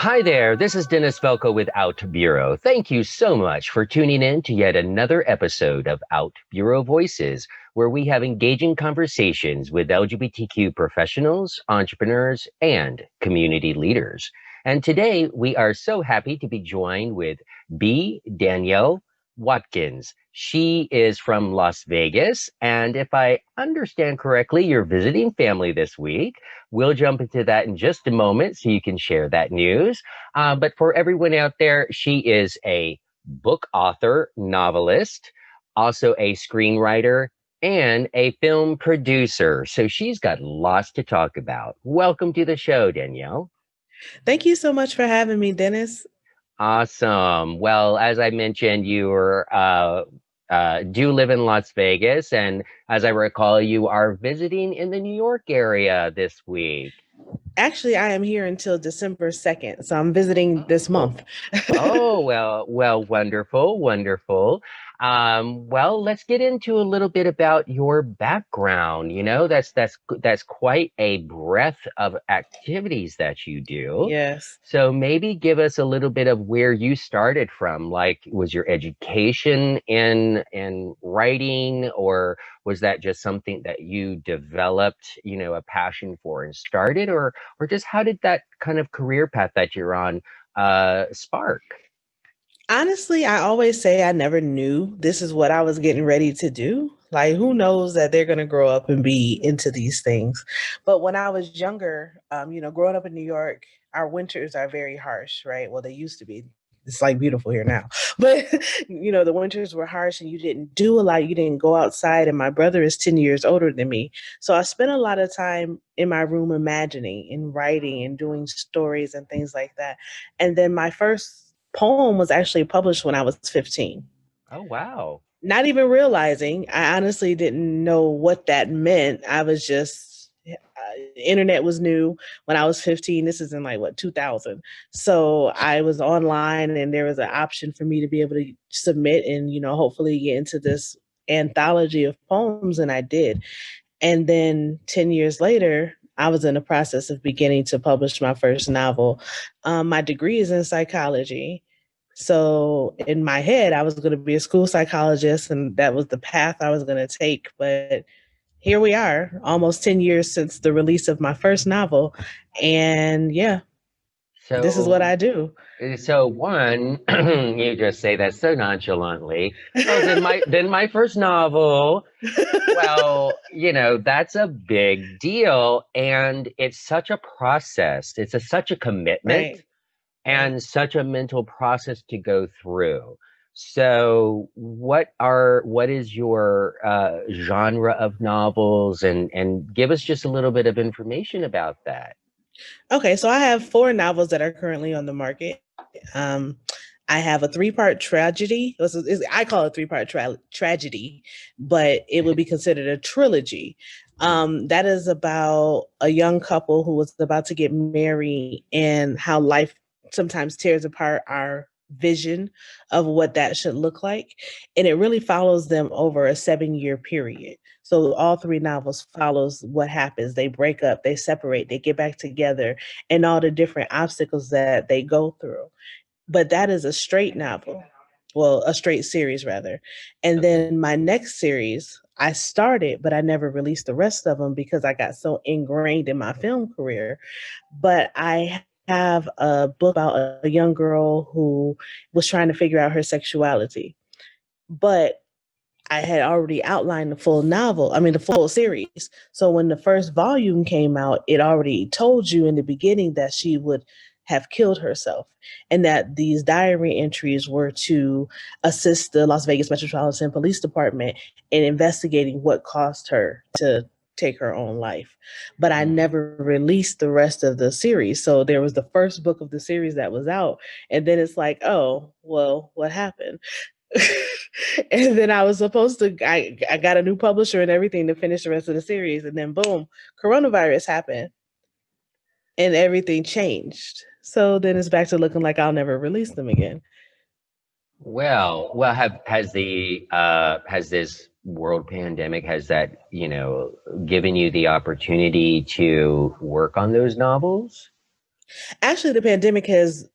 Hi there, this is Dennis Velco with OutBüro. Thank you so much for tuning in to yet another episode of OutBüro Voices, where we have engaging conversations with LGBTQ professionals, entrepreneurs, and community leaders. And today we are so happy to be joined with Danielle Watkins. She is from Las Vegas, and if I understand correctly, you're visiting family this week. We'll jump into that in just a moment so you can share that news. But for everyone out there, she is a book author, novelist, also a screenwriter, and a film producer. So she's got lots to talk about. Welcome to the show, Danielle. Thank you so much for having me, Dennis. Awesome. Well, as I mentioned, do live in Las Vegas. And as I recall, you are visiting in the New York area this week. Actually, I am here until December 2nd, so I'm visiting this Oh, month. well, wonderful, wonderful. Well, let's get into a little bit about your background. That's quite a breadth of activities that you do. Yes. So maybe give us a little bit of where you started from. Like, was your education in writing, or was that just something that you developed, a passion for and started, or just how did that kind of career path that you're on spark? Honestly, I always say I never knew this is what I was getting ready to do. Like, who knows that they're going to grow up and be into these things? But when I was younger, growing up in New York, our winters are very harsh, right? Well, they used to be. It's like beautiful here now. But, the winters were harsh and you didn't do a lot. You didn't go outside. And my brother is 10 years older than me. So I spent a lot of time in my room imagining and writing and doing stories and things like that. And then my first poem was actually published when I was 15. Oh, wow. Not even realizing, I honestly didn't know what that meant. I was just, internet was new when I was 15. This is in like what, 2000. So I was online and there was an option for me to be able to submit and, hopefully get into this anthology of poems. And I did. And then 10 years later, I was in the process of beginning to publish my first novel. My degree is in psychology. So in my head, I was going to be a school psychologist, and that was the path I was going to take. But here we are, almost 10 years since the release of my first novel. And yeah, this is what So, I do. so one, you just say that so nonchalantly. Oh, then my first novel. Well, that's a big deal, and it's such a process. Such a commitment Right, right. and such a mental process to go through. So, what is your genre of novels, and give us just a little bit of information about that. Okay, so I have four novels that are currently on the market. I have a three-part tragedy. I call it three-part tragedy, but it would be considered a trilogy. That is about a young couple who was about to get married and how life sometimes tears apart our vision of what that should look like. And it really follows them over a 7-year period. So all three novels follows what happens. They break up, they separate, they get back together, and all the different obstacles that they go through. But that is a straight novel. Well, a straight series rather. And Okay. then my next series, I started, but I never released the rest of them because I got so ingrained in my film career. But I have a book about a young girl who was trying to figure out her sexuality. But I had already outlined the full series. So when the first volume came out, it already told you in the beginning that she would have killed herself and that these diary entries were to assist the Las Vegas Metropolitan Police Department in investigating what caused her to take her own life. But I Mm. never released the rest of the series. So there was the first book of the series that was out. And then it's like, oh, well, what happened? And then I was supposed to, I got a new publisher and everything to finish the rest of the series. And then boom, coronavirus happened and everything changed. So then it's back to looking like I'll never release them again. Well, have has this world pandemic, has that, given you the opportunity to work on those novels? Actually, the pandemic has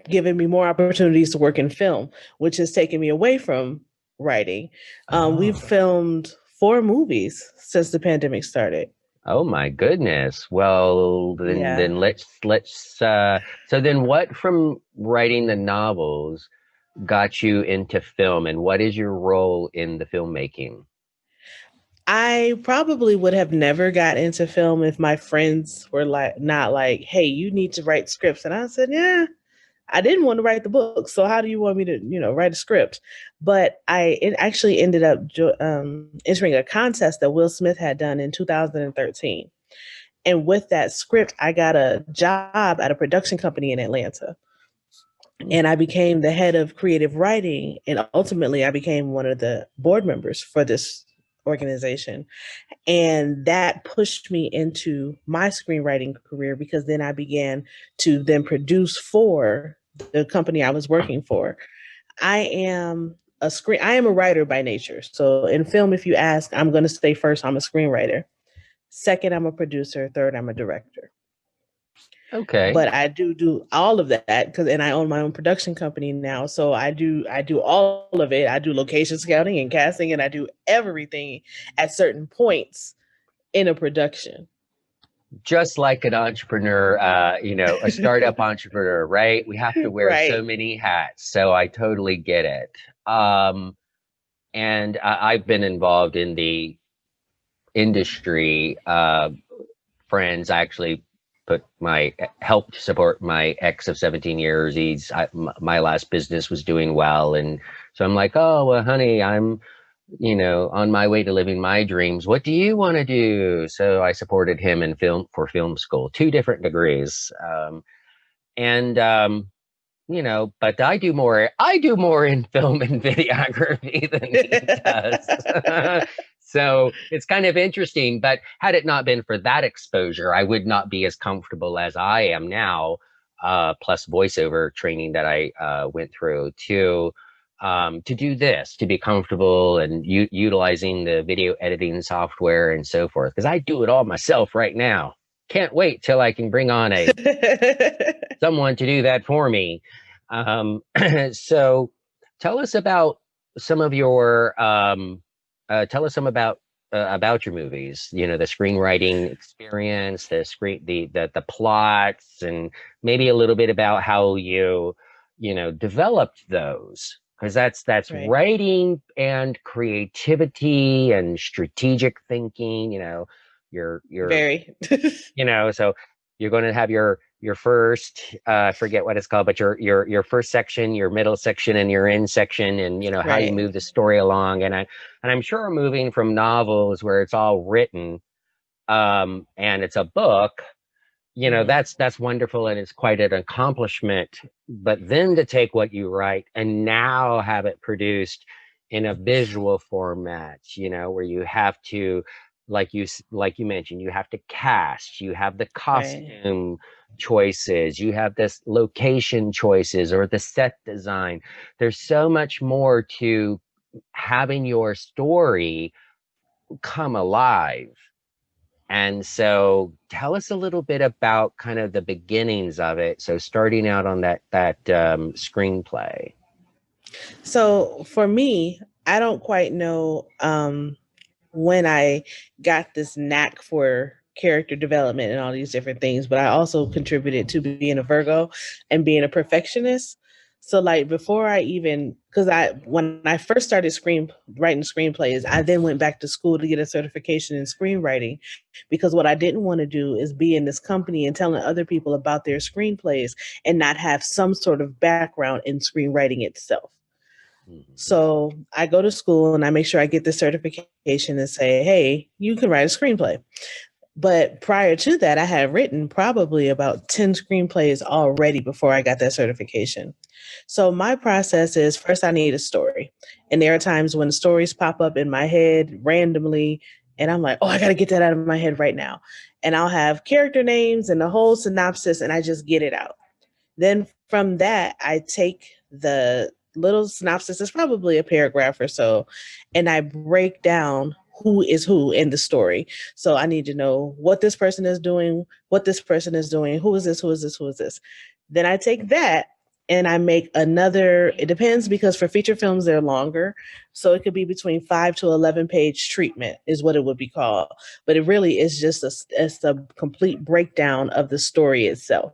given me more opportunities to work in film, which has taken me away from writing. We've Oh. filmed 4 movies since the pandemic started. Oh my goodness. Well, then Yeah. then let's so then what from writing the novels got you into film, and what is your role in the filmmaking? I probably would have never got into film if my friends were like not like, "Hey, you need to write scripts." And I said, "Yeah, I didn't want to write the book. So how do you want me to, write a script?" But it actually ended up entering a contest that Will Smith had done in 2013. And with that script, I got a job at a production company in Atlanta. Hmm. And I became the head of creative writing. And ultimately, I became one of the board members for this organization. And that pushed me into my screenwriting career because then I began to then produce for the company I was working for. I am a writer by nature. So in film, if you ask, I'm going to say first, I'm a screenwriter. Second, I'm a producer. Third, I'm a director. Okay. But I do all of that because, and I own my own production company now. So I do all of it. I do location scouting and casting, and I do everything at certain points in a production. Just like an entrepreneur, a startup entrepreneur, right? We have to wear so Right. many hats. So I totally get it. And I've been involved in the industry. Friends, I actually put my helped support my ex of 17 years. My last business was doing well, and so I'm like, oh well, honey, I'm on my way to living my dreams. What do you want to do? So I supported him in film school, 2 different degrees, and but I do more in film and videography than he does. So it's kind of interesting, but had it not been for that exposure, I would not be as comfortable as I am now, plus voiceover training that I went through to do this, to be comfortable and utilizing the video editing software and so forth. Because I do it all myself right now. Can't wait till I can bring on a someone to do that for me. Um, so tell us about some of your tell us some about your movies. The screenwriting experience, the plots, and maybe a little bit about how you developed those. Because that's Right. writing and creativity and strategic thinking. Your Very. so you're going to have your first I forget what it's called, but your first section, your middle section, and your end section, and how you Right. move the story along. And I'm sure moving from novels where it's all written, and it's a book, Mhm. that's wonderful and it's quite an accomplishment. But then to take what you write and now have it produced in a visual format, where you have to, like you mentioned, you have to cast, you have the Right. costume choices, you have this location choices or the set design. There's so much more to having your story come alive. And so tell us a little bit about kind of the beginnings of it. So starting out on that screenplay. So for me, I don't quite know when I got this knack for character development and all these different things, but I also contributed to being a Virgo and being a perfectionist. So like before I even because I when I first started screen writing screenplays, I then went back to school to get a certification in screenwriting because what I didn't want to do is be in this company and telling other people about their screenplays and not have some sort of background in screenwriting itself. Mhm. So I go to school and I make sure I get the certification and say, hey, you can write a screenplay. But prior to that, I had written probably about 10 screenplays already before I got that certification. So my process is first I need a story. And there are times when stories pop up in my head randomly and I'm like, oh, I got to get that out of my head right now. And I'll have character names and the whole synopsis and I just get it out. Then from that, I take the little synopsis, it's probably a paragraph or so, and I break down who is who in the story. So I need to know what this person is doing, what this person is doing, who is this, who is this, who is this. Then I take that and I make another, it depends because for feature films, they're longer. So it could be between 5 to 11 page treatment is what it would be called. But it really is just it's a complete breakdown of the story itself.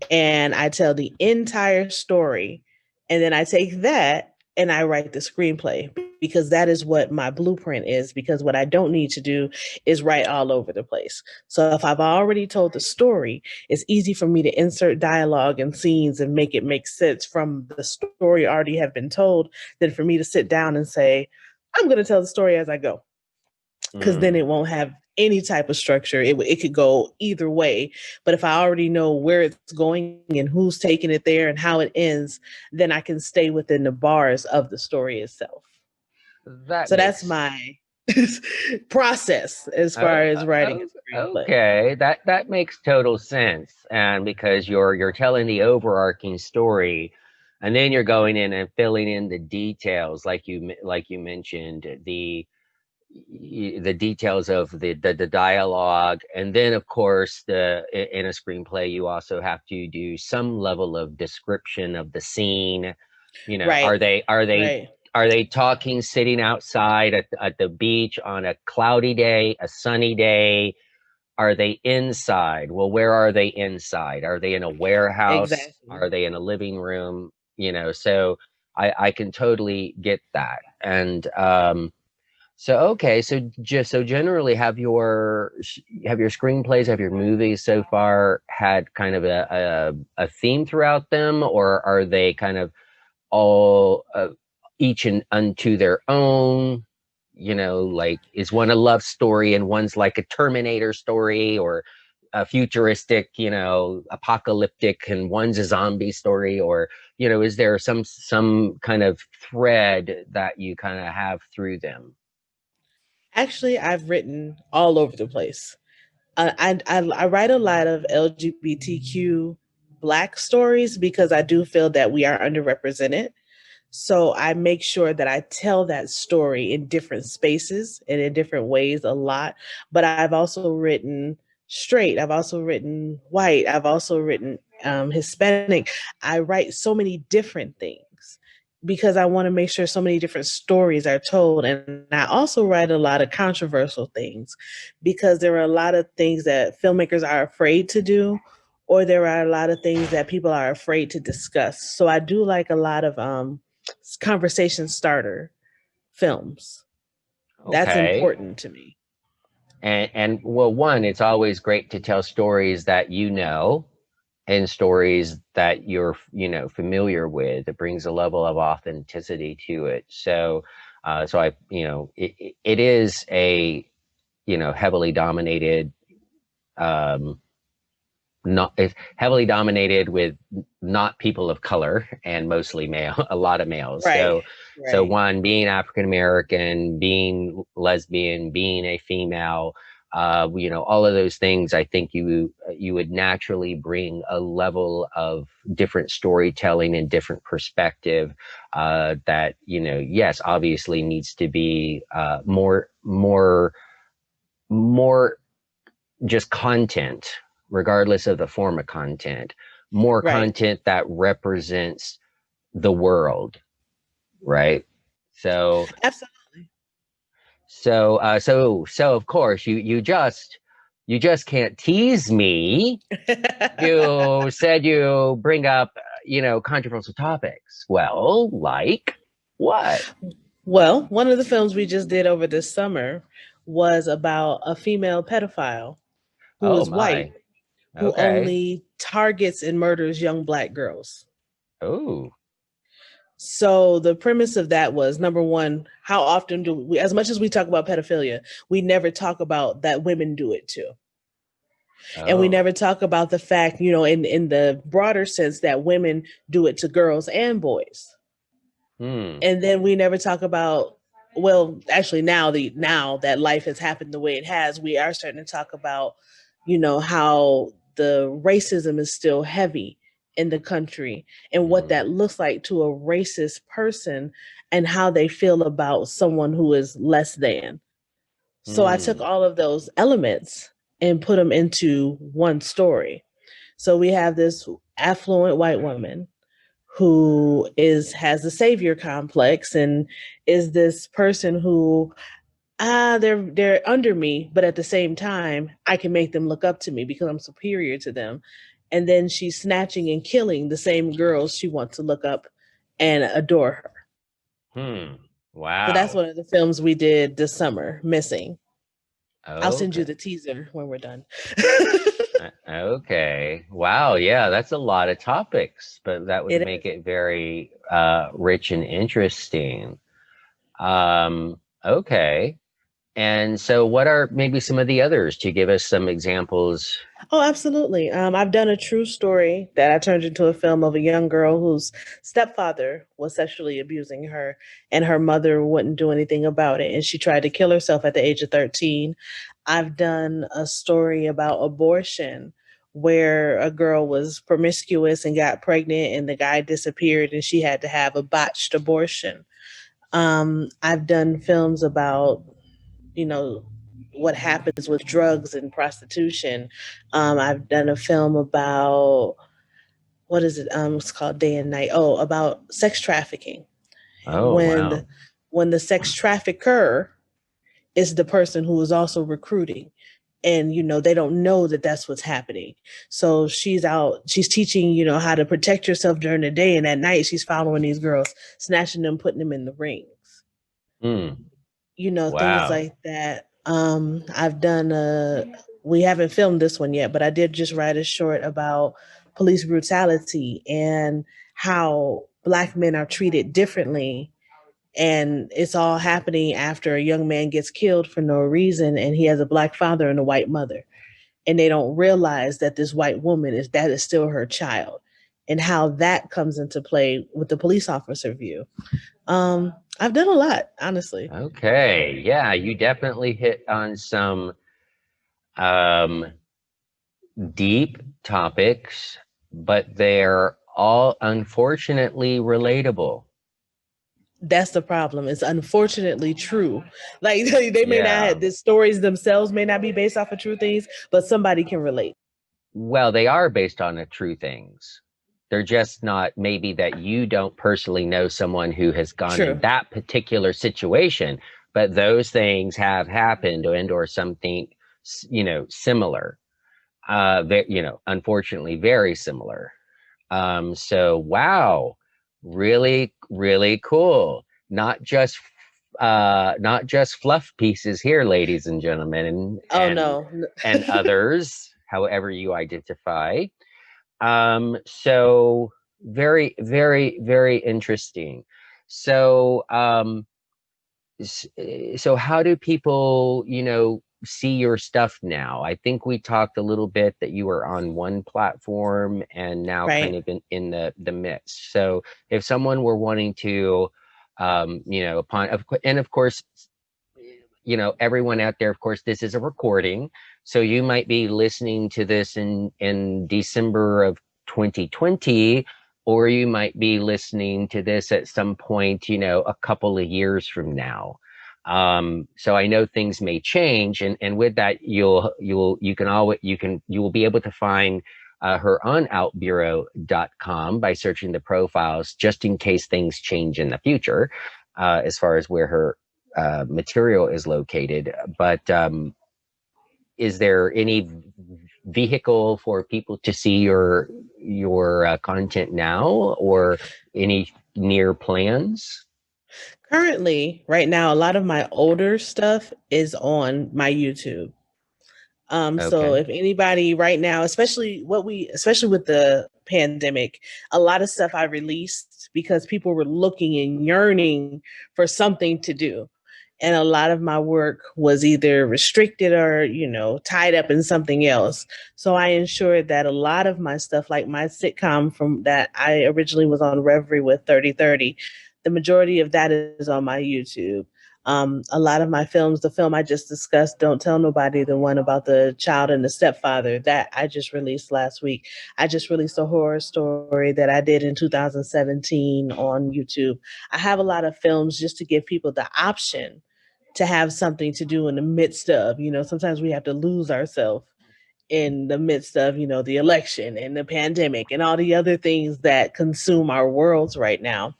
And I tell the entire story. And then I take that and I write the screenplay because that is what my blueprint is. Because what I don't need to do is write all over the place. So if I've already told the story, it's easy for me to insert dialogue and scenes and make it make sense from the story already have been told than for me to sit down and say, I'm going to tell the story as I go. Because then it won't have any type of structure. It could go either way. But if I already know where it's going and who's taking it there and how it ends, then I can stay within the bars of the story itself. So that's my process as far as writing a screenplay. Okay, that makes total sense. And because you're telling the overarching story, and then you're going in and filling in the details, like you mentioned, the details of the dialogue, and then of course in a screenplay you also have to do some level of description of the scene. Right. Are they talking sitting outside at the beach on a cloudy day, a sunny day? Are they inside? Well, where are they inside? Are they in a warehouse? Exactly. Are they in a living room? So I can totally get that. And so generally, have your screenplays, have your movies so far had kind of a theme throughout them, or are they kind of all each and unto their own? Like, is one a love story and one's like a Terminator story, or a futuristic, apocalyptic, and one's a zombie story, or is there some kind of thread that you kind of have through them? Actually, I've written all over the place. I write a lot of LGBTQ Black stories because I do feel that we are underrepresented. So I make sure that I tell that story in different spaces and in different ways a lot. But I've also written straight, I've also written white, I've also written Hispanic. I write so many different things because I want to make sure so many different stories are told. And I also write a lot of controversial things because there are a lot of things that filmmakers are afraid to do, or there are a lot of things that people are afraid to discuss. So I do like a lot of conversation starter films. That's Okay. important to me. And well, one, it's always great to tell stories that and stories that you're familiar with. It brings a level of authenticity to it. So I it is a heavily dominated, um not it's heavily dominated with not people of color, and mostly male, a lot of males. Right. So Right. one, being African American, being lesbian, being a female, all of those things, I think you would naturally bring a level of different storytelling and different perspective, that yes, obviously needs to be more just content, regardless of the form of content, more Right. content that represents the world, right? So, Absolutely. so of course, you just can't tease me. You said you bring up, controversial topics. Well, like what? Well, one of the films we just did over this summer was about a female pedophile who Oh is white, my. who Okay. only targets and murders young Black girls. Oh. So the premise of that was, number one, how often do we, as much as we talk about pedophilia, we never talk about that women do it too. And we Oh. never talk about the fact, in the broader sense that women do it to girls and boys. Hmm. And then we never talk about, well, actually now that life has happened the way it has, we are starting to talk about, how the racism is still heavy in the country and what Hmm. that looks like to a racist person, and how they feel about someone who is less than. So I took Hmm. all of those elements and put them into one story. So we have this affluent white woman who is has a savior complex and is this person who they're under me, but at the same time I can make them look up to me because I'm superior to them. And then she's snatching and killing the same girls she wants to look up and adore her. Hmm. So that's Wow. one of the films we did this summer, Missing. I'll send you Okay. the teaser when we're done. Okay. Wow. Yeah, that's a lot of topics, but that would It make is. it very rich and interesting. Okay. And so, what are maybe some of the others to give us some examples? Oh, absolutely. I've done a true story that I turned into a film of a young girl whose stepfather was sexually abusing her, and her mother wouldn't do anything about it. And she tried to kill herself at the age of 13. I've done a story about abortion where a girl was promiscuous and got pregnant, and the guy disappeared, and she had to have a botched abortion. I've done films about you know what happens with drugs and prostitution. I've done a film about what is it? It's called Day and Night. Oh, about sex trafficking. Oh, When wow. the, when the sex trafficker is the person who is also recruiting, and they don't know that that's what's happening. So she's teaching how to protect yourself during the day, and at night she's following these girls, snatching them, putting them in the rings. Hmm. Things Wow. like that. I've done we haven't filmed this one yet, but I did just write a short about police brutality and how black men are treated differently. And it's all happening after a young man gets killed for no reason and he has a black father and a white mother. And they don't realize that this white woman is still her child, and how that comes into play with the police officer view. I've done a lot, honestly. Okay. Yeah, you definitely hit on some um, deep topics, but they're all unfortunately relatable. That's the problem. It's unfortunately true. Like they may Yeah. not, the stories themselves may not be based off of true things, but somebody can relate. Well, they are based on the true things. They're just not maybe that you don't personally know someone who has gone in True. that particular situation, but those things have happened or something, similar. Unfortunately, very similar. So wow, really, really cool. Not just fluff pieces here, ladies and gentlemen, and Oh and no. and others, however you identify. So very, very, very interesting. So, so how do people, see your stuff now? I think we talked a little bit that you were on one platform and now kind Right. of in the midst. So if someone were wanting to, and of course, everyone out there, of course, this is a recording. So you might be listening to this in December of 2020, or you might be listening to this at some point, a couple of years from now. So I know things may change, and with that, you will be able to find her on outbureau.com by searching the profiles, just in case things change in the future, as far as where her material is located. But is there any vehicle for people to see your content now, or any near plans? Currently, right now, a lot of my older stuff is on my YouTube. So Okay. if anybody right now, especially with the pandemic, a lot of stuff I released because people were looking and yearning for something to do. And a lot of my work was either restricted or, tied up in something else. So I ensured that a lot of my stuff, like my sitcom from that I originally was on Reverie with 3030, the majority of that is on my YouTube. A lot of my films, the film I just discussed, Don't Tell Nobody, the one about the child and the stepfather, that I just released last week. I just released a horror story that I did in 2017 on YouTube. I have a lot of films just to give people the option to have something to do in the midst of, sometimes we have to lose ourselves in the midst of, the election and the pandemic and all the other things that consume our worlds right now.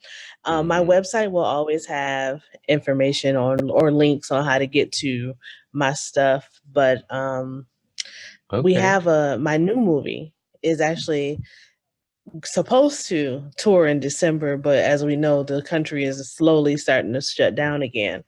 My Mhm. website will always have information on or links on how to get to my stuff, but we Okay. have my new movie is actually supposed to tour in December, but as we know, the country is slowly starting to shut down again.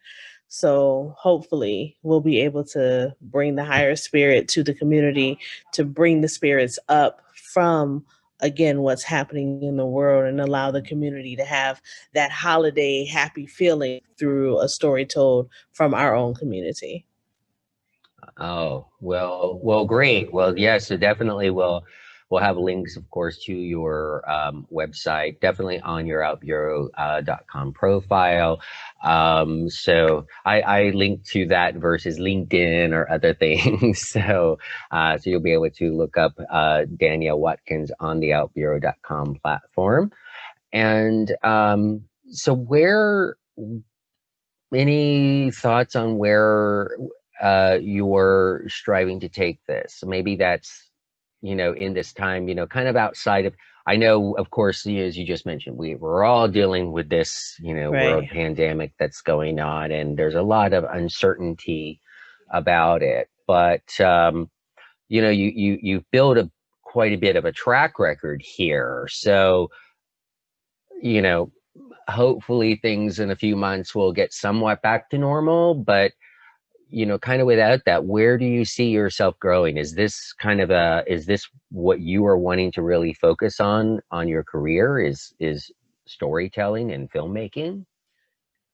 So hopefully we'll be able to bring the higher spirit to the community, to bring the spirits up from again what's happening in the world and allow the community to have that holiday happy feeling through a story told from our own community. Oh, well, great. Well, yes, so definitely we'll have links, of course, to your website, definitely on your outbureau.com profile. So I link to that versus LinkedIn or other things. So you'll be able to look up Danielle Watkins on the outbureau.com platform. And so where any thoughts on where you're striving to take this? So maybe that's, in this time, kind of outside of, I know, of course, as you just mentioned, we're all dealing with this, world Right. pandemic that's going on, and there's a lot of uncertainty about it. But, you've built quite a bit of a track record here. So, you know, hopefully things in a few months will get somewhat back to normal, but kind of without that, where do you see yourself growing? Is this what you are wanting to really focus on your career, is storytelling and filmmaking?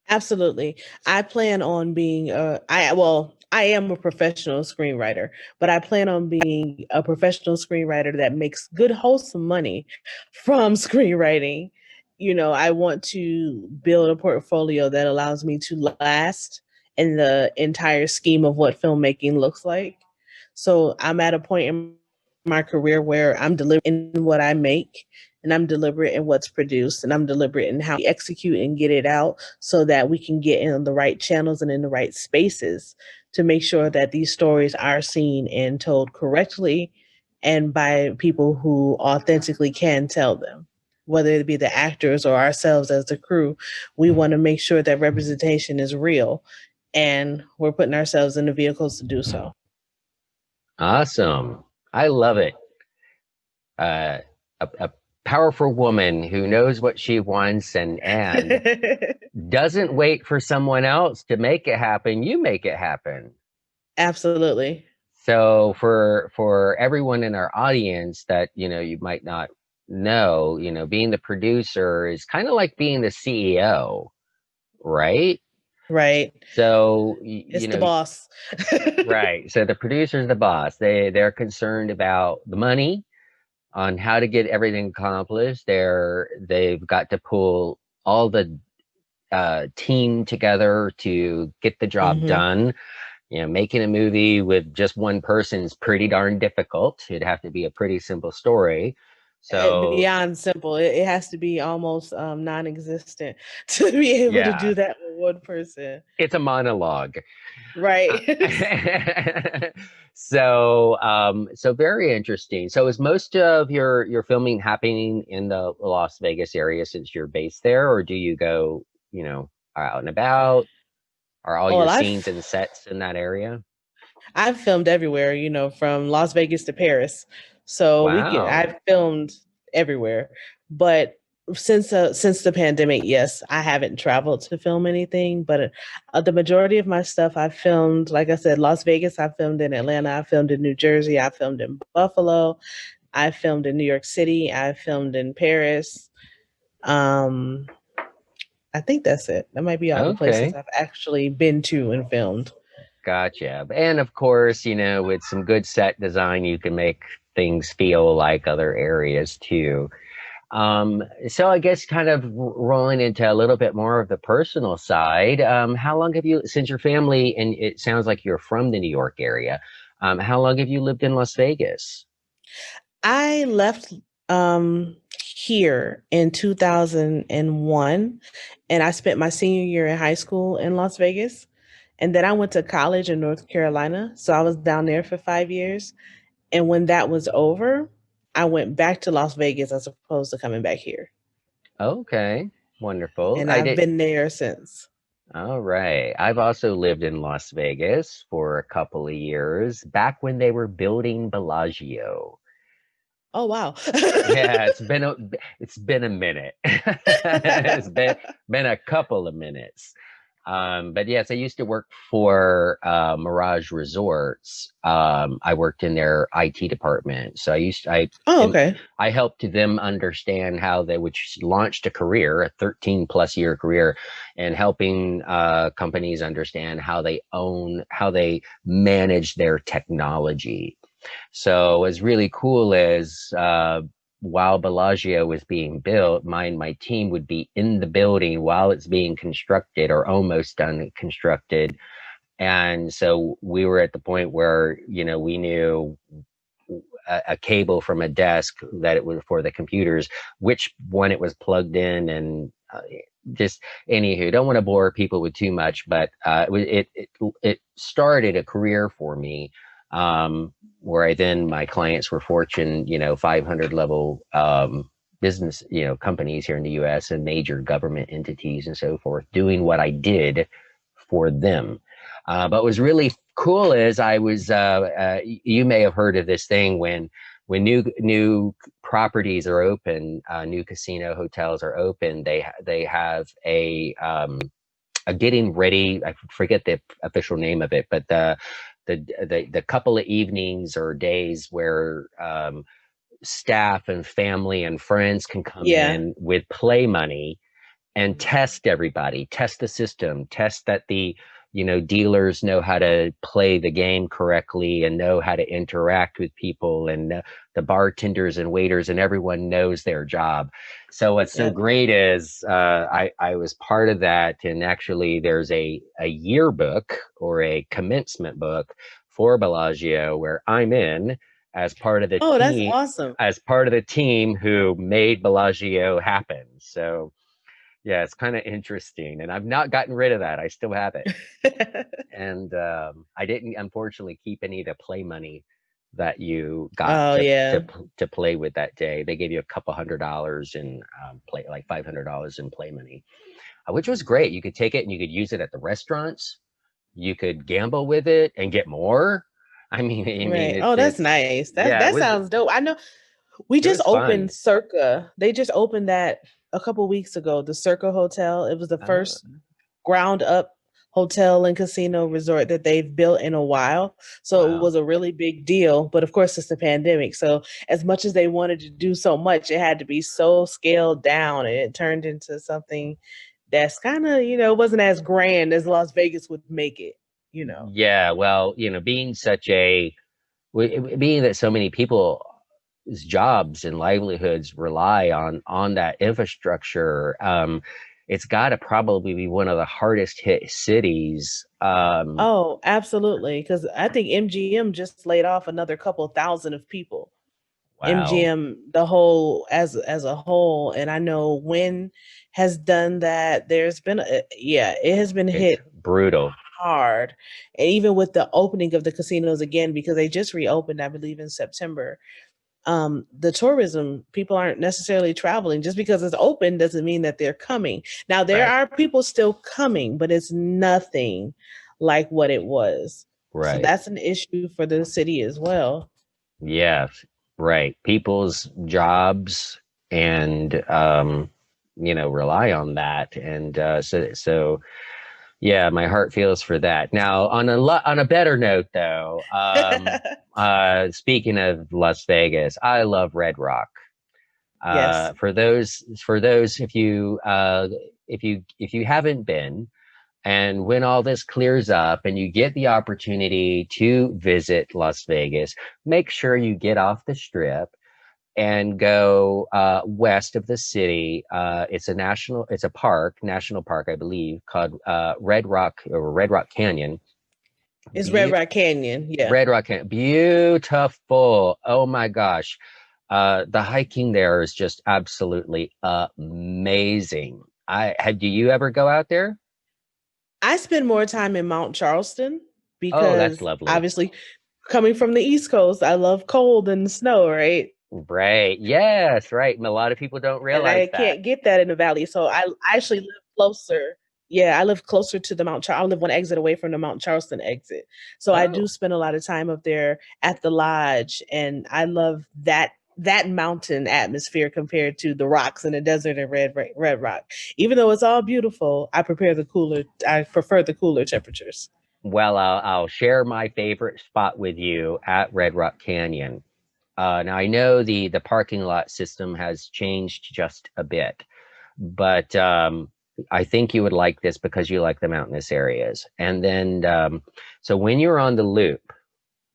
Absolutely. I plan on being I am a professional screenwriter, but I plan on being a professional screenwriter that makes good wholesome money from screenwriting. I want to build a portfolio that allows me to last in the entire scheme of what filmmaking looks like. So I'm at a point in my career where I'm deliberate in what I make, and I'm deliberate in what's produced, and I'm deliberate in how we execute and get it out so that we can get in the right channels and in the right spaces to make sure that these stories are seen and told correctly and by people who authentically can tell them. Whether it be the actors or ourselves as the crew, we want to make sure that representation is real, and we're putting ourselves in the vehicles to do so. Awesome. I love it. uh, a powerful woman who knows what she wants, and doesn't wait for someone else to make it happen. You make it happen. Absolutely. So for everyone in our audience that you might not know, being the producer is kind of like being the CEO, right? Right. So It's the boss. right. So the producer's the boss. They're concerned about the money, on how to get everything accomplished. They've got to pull all the team together to get the job Hmm. done. Making a movie with just one person is pretty darn difficult. It'd have to be a pretty simple story. So Beyond simple. It has to be almost non-existent to be able to yeah, do that with one person. it's a monologue. Uh, Right. so very interesting. So is most of your filming happening in the Las Vegas area since you're based there, or do you go, out and about? Are all your Well, scenes and sets in that area? I've filmed everywhere, from Las Vegas to Paris. So Wow. I've filmed everywhere. But since the pandemic, yes, I haven't traveled to film anything, but the majority of my stuff I filmed, like I said, Las Vegas, I filmed in Atlanta, I filmed in New Jersey, I filmed in Buffalo, I filmed in New York City, I filmed in Paris. Um, I think that's it. That might be all the places Okay. I've actually been to and filmed. Gotcha. And of course, with some good set design, you can make things feel like other areas too. So I guess kind of rolling into a little bit more of the personal side. How long have you, since your family, and it sounds like you're from the New York area, how long have you lived in Las Vegas? I left here in 2001, and I spent my senior year in high school in Las Vegas. And then I went to college in North Carolina. So I was down there for 5 years. And when that was over, I went back to Las Vegas as opposed to coming back here. Okay, wonderful. And I I've did. been there since. All right. I've also lived in Las Vegas for a couple of years, back when they were building Bellagio. Oh, wow. Yeah, it's been a minute. It's been a couple of minutes. But yes, I used to work for Mirage Resorts. I worked in their IT department. So Oh, and okay. I helped them understand how they, which launched a career, a 13 plus year career, and helping companies understand how they manage their technology. So what's really cool is while Bellagio was being built, my team would be in the building while it's being constructed or almost done constructed. And so we were at the point where, we knew a cable from a desk that it was for the computers, which one it was plugged in, and just anywho, don't want to bore people with too much, but it started a career for me, where my clients were Fortune 500 level business companies here in the U.S. and major government entities and so forth, doing what I did for them. But what was really cool is you may have heard of this thing when new properties are open, new casino hotels are open. They have a getting ready. I forget the official name of it, but the couple of evenings or days where staff and family and friends can come Yeah. in with play money and test everybody, test the system, test that the dealers know how to play the game correctly and know how to interact with people, and the bartenders and waiters and everyone knows their job. So what's so Yep. great is I was part of that, and actually there's a yearbook or a commencement book for Bellagio where I'm in as part of the Oh, that's team, awesome. who made Bellagio happen. So yeah, it's kind of interesting, and I've not gotten rid of that. I still have it, and I didn't unfortunately keep any of the play money that you got Oh, yeah. to play with that day. They gave you a couple $100 in play, like $500 in play money, which was great. You could take it and you could use it at the restaurants. You could gamble with it and get more. I mean, Right. Oh, that's nice. That yeah, that sounds dope. I know we it just was fun. opened Circa. They just opened that a couple weeks ago, the Circa Hotel. It was the Uh, first ground up hotel and casino resort that they've built in a while. So it wow. was a really big deal. But of course, it's the pandemic. So as much as they wanted to do so much, it had to be so scaled down, and it turned into something that's kind of, wasn't as grand as Las Vegas would make it. Yeah, well, being that so many people's jobs and livelihoods rely on that infrastructure, it's got to probably be one of the hardest hit cities. Oh, absolutely. Because I think MGM just laid off another couple thousand of people. Wow, MGM, the whole as a whole, and I know Wynn has done that. There's been yeah, it has been it's hit brutal. hard, and even with the opening of the casinos again, because they just reopened, I believe in September. The tourism, people aren't necessarily traveling. Just because it's open doesn't mean that they're coming. Now there Right, are people still coming, but it's nothing like what it was. So right. that's an issue for the city as well. Yeah, right. People's jobs and rely on that, and so yeah, my heart feels for that. Now, on a better note, though, speaking of Las Vegas, I love Red Rock. Yes. For those, if you haven't been, and when all this clears up and you get the opportunity to visit Las Vegas, make sure you get off the strip, and go west of the city. It's a national park, I believe, called Red Rock Canyon. It's Red Be- Rock Canyon. Yeah. Red Rock Canyon, beautiful. Oh my gosh. The hiking there is just absolutely amazing. Do you ever go out there? I spend more time in Mount Charleston Oh, that's because lovely. obviously coming from the East Coast, I love cold and snow, right? Right. Yes, right. And a lot of people don't And realize I that. can't get that in the valley. So I actually live closer. Yeah, I live closer to the Mount I live one exit away from the Mount Charleston exit. So I do Oh, spend a lot of time up there at the lodge, and I love that mountain atmosphere compared to the rocks in the desert and Red Rock. Even though it's all beautiful, I prefer the cooler temperatures. well, I'll share my favorite spot with you at Red Rock Canyon. Now I know the parking lot system has changed just a bit, but I think you would like this because you like the mountainous areas. And then, so when you're on the loop,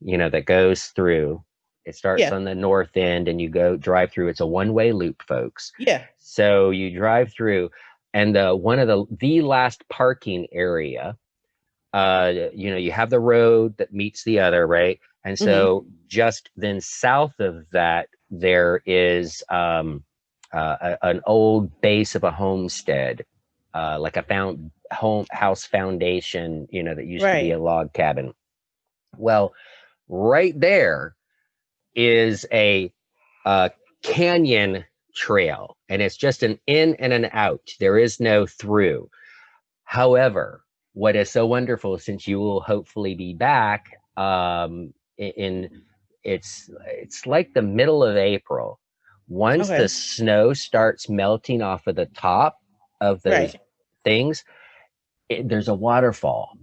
that goes through, it starts Yeah. on the north end and you go drive through. It's a one-way loop, folks. Yeah. So you drive through, and one of the last parking area, you have the road that meets the other, right? And Hmm. so just then south of that, there is an old base of a homestead, like a home house foundation, that used to be a Right. log cabin. Well, right there is a canyon trail, and it's just an in and an out. There is no through. However, what is so wonderful, since you will hopefully be back, in it's like the middle of April. Once the Okay. snow starts melting off of the top of those Right. things, there's a waterfall,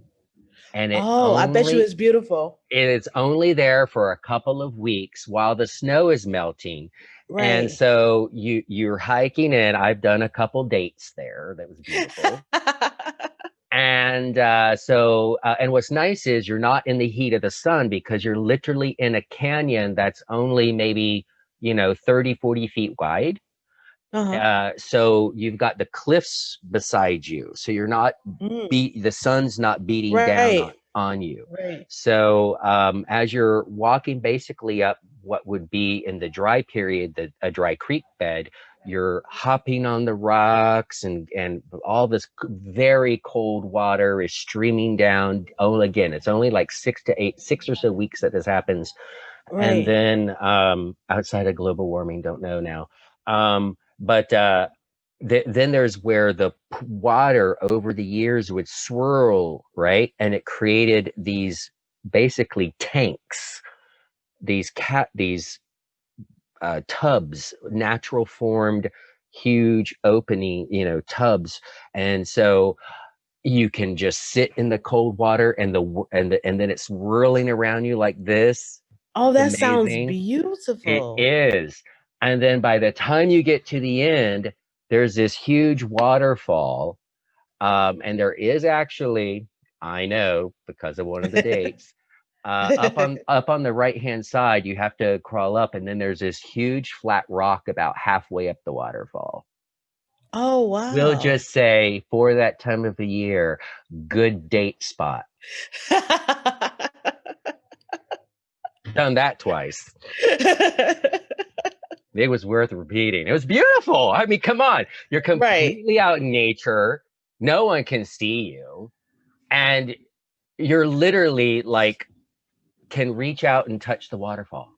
and Oh, I bet you it's beautiful. it's only there for a couple of weeks while the snow is melting. And Right. so you're hiking in. I've done a couple dates there. That was beautiful. And and what's nice is you're not in the heat of the sun because you're literally in a canyon that's only maybe 30, 40 feet wide. Uh-huh. So you've got the cliffs beside you, so you're not Mm. the sun's not beating down Right. on you. Right. So as you're walking basically up what would be in the dry period, a dry creek bed, you're hopping on the rocks, and all this very cold water is streaming down. Oh, again, it's only like 6 or so weeks that this happens. And Right. then outside of global warming, don't know now. But then there's where the water over the years would swirl, right? And it created these basically tanks, these tubs, natural formed, huge opening, tubs. And so you can just sit in the cold water, and then it's swirling around you like this. Oh, It's that sounds amazing. It beautiful. is. And then by the time you get to the end, there's this huge waterfall. And there is actually, I know because of one of the dates, up on the right hand side, you have to crawl up, and then there's this huge flat rock about halfway up the waterfall. Oh, We'll wow. just say for that time of the year, good date spot. Done that twice. It was worth repeating. It was beautiful. I mean, come on. You're Right. completely out in nature. No one can see you. And you're literally like can reach out and touch the waterfall.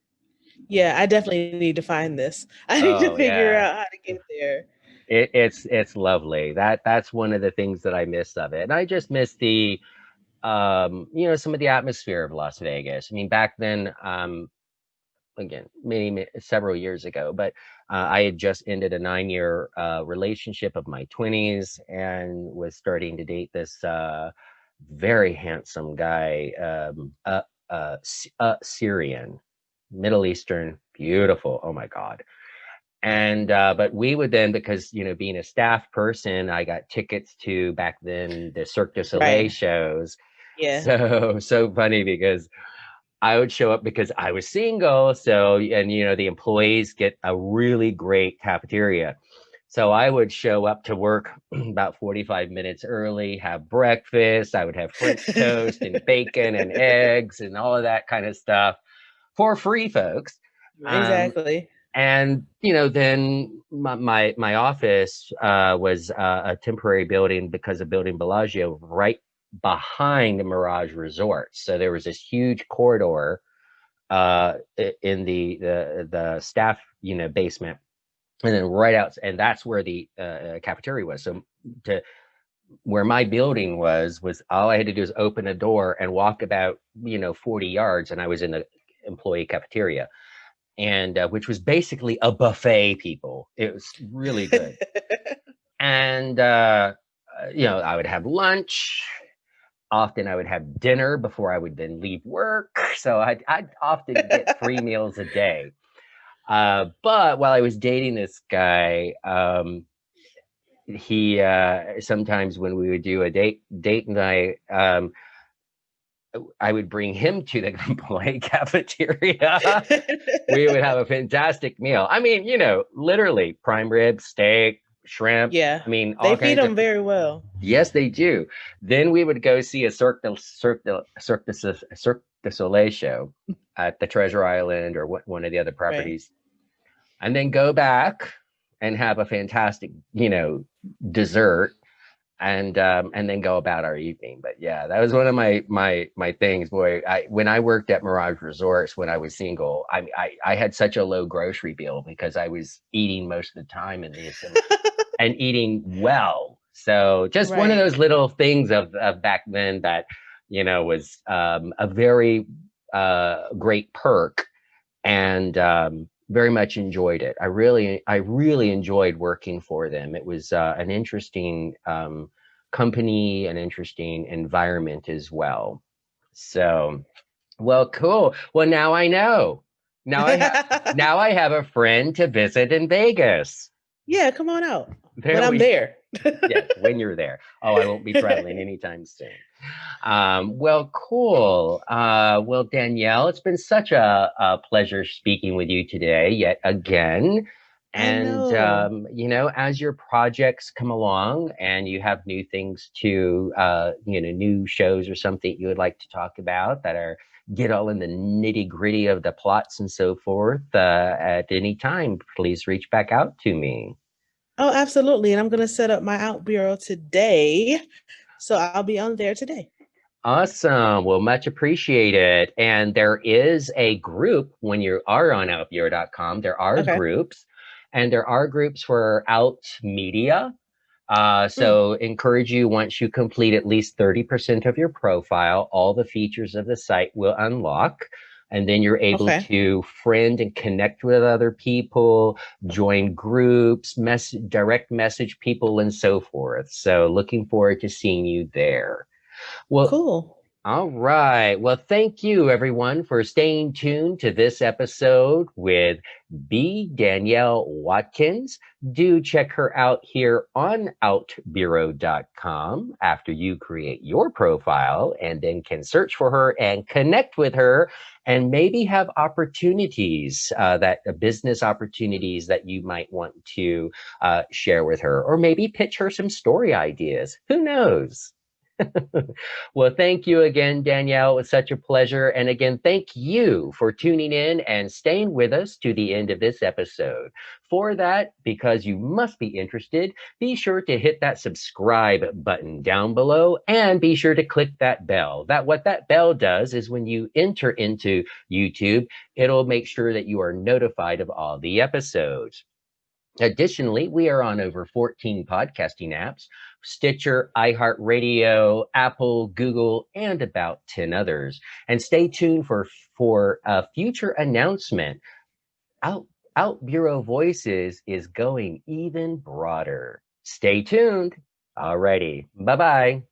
Yeah, I definitely need to find this. I need to Oh figure yeah. out how to get there. It's lovely. That's one of the things that I miss of it. And I just miss the some of the atmosphere of Las Vegas. I mean, back then, again, several years ago, but I had just ended a 9-year relationship of my 20s and was starting to date this very handsome guy, Syrian, Middle Eastern, beautiful. Oh my God. And but we would then, because being a staff person, I got tickets to, back then, the Cirque du Soleil Right. shows. Yeah. So so funny because I would show up because I was single. So, and the employees get a really great cafeteria. So I would show up to work about 45 minutes early, have breakfast. I would have French toast and bacon and eggs and all of that kind of stuff for free, folks. Um, Exactly. and then my office was a temporary building because of building Bellagio right behind the Mirage Resort. So there was this huge corridor in the staff basement, and then right out, and that's where the cafeteria was. So to where my building was all I had to do is open a door and walk about 40 yards, and I was in the employee cafeteria, and which was basically a buffet. People, it was really good. And I would have lunch. Often I would have dinner before I would then leave work. So I'd often get 3 meals a day. But while I was dating this guy, he sometimes when we would do a date night, I would bring him to the employee cafeteria. We would have a fantastic meal. I mean, literally prime rib, steak, shrimp. Yeah, I mean, they all feed kinds of. them very well. Yes, they do. Then we would go see a Cirque du Soleil show at the Treasure Island or one of the other Right. properties, and then go back and have a fantastic, dessert, and then go about our evening. But yeah, that was one of my things. Boy, when I worked at Mirage Resorts when I was single, I had such a low grocery bill because I was eating most of the time in this and eating well. So just one of Right. those little things of back then that was a very great perk, and very much enjoyed it. I really enjoyed working for them. It was an interesting company, an interesting environment as well. So, well, cool. Well, now I know. Now I have a friend to visit in Vegas. Yeah, come on out when There I'm we there. Yes, when you're there. Oh, I won't be traveling anytime soon. Well, cool. Well, Danielle, it's been such a pleasure speaking with you today, yet again. I And, know. as your projects come along and you have new things new shows or something you would like to talk about that are get all in the nitty gritty of the plots and so forth, at any time, please reach back out to me. Oh, absolutely. And I'm going to set up my out bureau today. So I'll be on there today. Awesome. Well, much appreciated. And there is a group when you are on outbureau.com. There are Okay. groups, and there are groups for out media. Mm, So encourage you, once you complete at least 30% of your profile, all the features of the site will unlock. And then you're able okay. to friend and connect with other people, join groups, direct message people, and so forth. So looking forward to seeing you there. Well, Cool. all right. Well, thank you everyone for staying tuned to this episode with Danielle Watkins. Do check her out here on outbureau.com after you create your profile, and then can search for her and connect with her, and maybe have opportunities business opportunities that you might want to share with her, or maybe pitch her some story ideas. Who knows? Well, thank you again, Danielle. It was such a pleasure. And again, thank you for tuning in and staying with us to the end of this episode. For that, because you must be interested, be sure to hit that subscribe button down below, and be sure to click that bell. What that bell does is when you enter into YouTube, it'll make sure that you are notified of all the episodes. Additionally, we are on over 14 podcasting apps: Stitcher, iHeartRadio, Apple, Google, and about 10 others. And stay tuned for a future announcement. Out Out Bureau Voices is going even broader. Stay tuned. Alrighty. Bye-bye.